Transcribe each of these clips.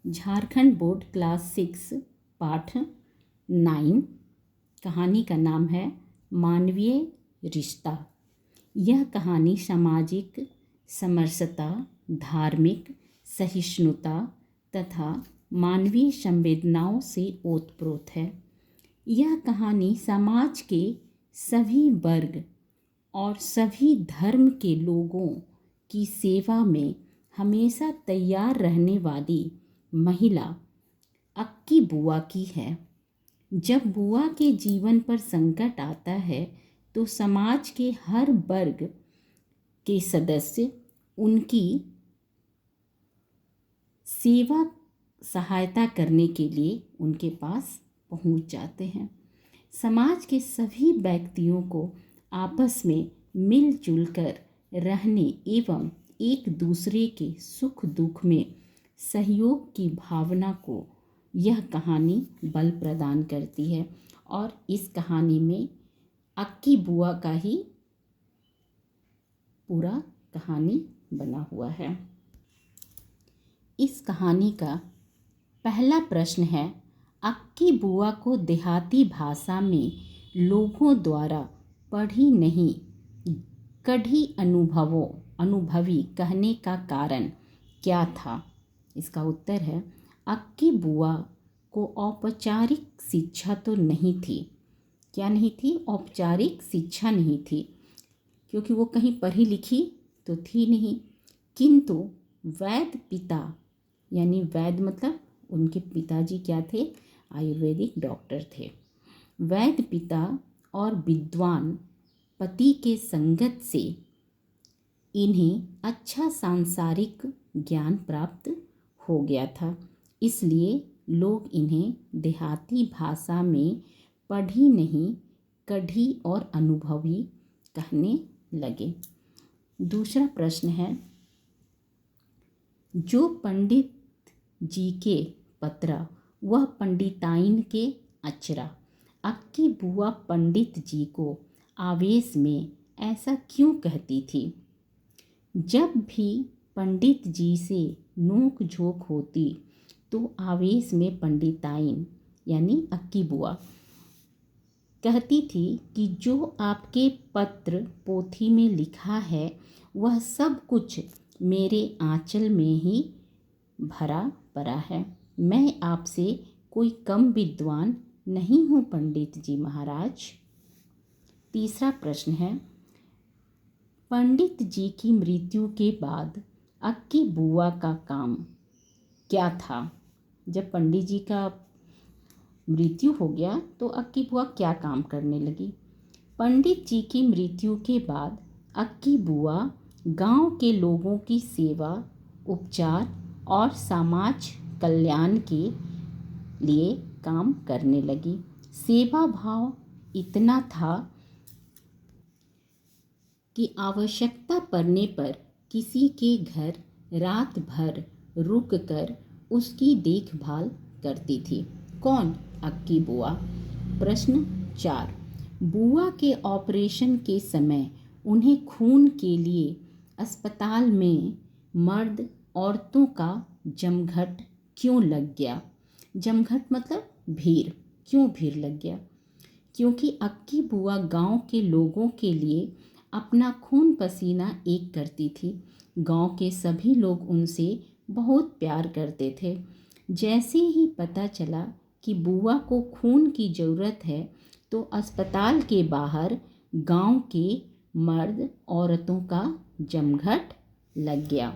Jharkhand board class 6 पाठ 9। कहानी का नाम है मानवीय रिश्ता। यह कहानी सामाजिक समरसता, धार्मिक सहिष्णुता तथा मानवीय संवेदनाओं से ओतप्रोत है। यह कहानी समाज के सभी वर्ग और सभी धर्म के लोगों की सेवा में हमेशा तैयार रहने वाली महिला अक्की बुआ की है। जब बुआ के जीवन पर संकट आता है तो समाज के हर वर्ग के सदस्य उनकी सेवा सहायता करने के लिए उनके पास पहुंच जाते हैं। समाज के सभी व्यक्तियों को आपस में मिलजुल कर रहने एवं एक दूसरे के सुख दुख में सहयोग की भावना को यह कहानी बल प्रदान करती है और इस कहानी में अक्की बुआ का ही पूरा कहानी बना हुआ है। इस कहानी का पहला प्रश्न है, अक्की बुआ को देहाती भाषा में लोगों द्वारा पढ़ी नहीं कढ़ी अनुभवी कहने का कारण क्या था? इसका उत्तर है, अक्की बुआ को औपचारिक शिक्षा तो नहीं थी। क्या नहीं थी? औपचारिक शिक्षा नहीं थी, क्योंकि वो कहीं पढ़ी लिखी तो थी नहीं। किंतु वैद्य पिता, यानी वैद्य मतलब उनके पिताजी क्या थे? आयुर्वेदिक डॉक्टर थे। वैद्य पिता और विद्वान पति के संगत से इन्हें अच्छा सांसारिक ज्ञान प्राप्त हो गया था। इसलिए लोग इन्हें देहाती भाषा में पढ़ी नहीं कढ़ी और अनुभवी कहने लगे। दूसरा प्रश्न है, जो पंडित जी के पत्रा वह पंडिताइन के अचरा। अक्की बुआ पंडित जी को आवेश में ऐसा क्यों कहती थी? जब भी पंडित जी से नोक झोंक होती तो आवेश में पंडिताइन यानी अक्की बुआ कहती थी कि जो आपके पत्र पोथी में लिखा है वह सब कुछ मेरे आंचल में ही भरा पड़ा है। मैं आपसे कोई कम विद्वान नहीं हूँ पंडित जी महाराज। तीसरा प्रश्न है, पंडित जी की मृत्यु के बाद अक्की बुआ का काम क्या था? जब पंडित जी का मृत्यु हो गया तो अक्की बुआ क्या काम करने लगी? पंडित जी की मृत्यु के बाद अक्की बुआ गांव के लोगों की सेवा, उपचार और समाज कल्याण के लिए काम करने लगी। सेवा भाव इतना था कि आवश्यकता पड़ने पर किसी के घर रात भर रुक कर उसकी देखभाल करती थी। कौन? अक्की बुआ। प्रश्न 4, बुआ के ऑपरेशन के समय उन्हें खून के लिए अस्पताल में मर्द औरतों का जमघट क्यों लग गया? जमघट मतलब भीड़। क्यों भीड़ लग गया? क्योंकि अक्की बुआ गांव के लोगों के लिए अपना खून पसीना एक करती थी। गांव के सभी लोग उनसे बहुत प्यार करते थे। जैसे ही पता चला कि बुआ को खून की ज़रूरत है तो अस्पताल के बाहर गांव के मर्द औरतों का जमघट लग गया।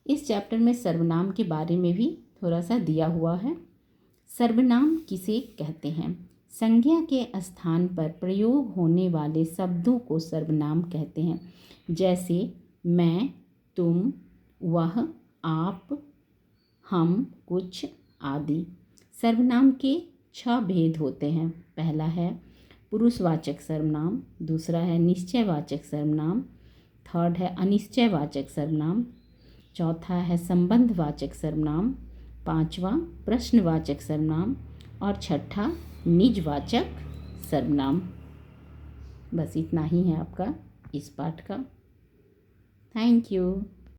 इस चैप्टर में सर्वनाम के बारे में भी थोड़ा सा दिया हुआ है। सर्वनाम किसे कहते हैं? संज्ञा के स्थान पर प्रयोग होने वाले शब्दों को सर्वनाम कहते हैं, जैसे मैं, तुम, वह, आप, हम, कुछ आदि। सर्वनाम के 6 भेद होते हैं। पहला है पुरुषवाचक सर्वनाम, दूसरा है निश्चयवाचक सर्वनाम, थर्ड है अनिश्चयवाचक सर्वनाम, चौथा है संबंधवाचक सर्वनाम, पांचवा प्रश्नवाचक सर्वनाम और छठा निजवाचक सर्वनाम। बस इतना ही है आपका इस पाठ का। Thank you.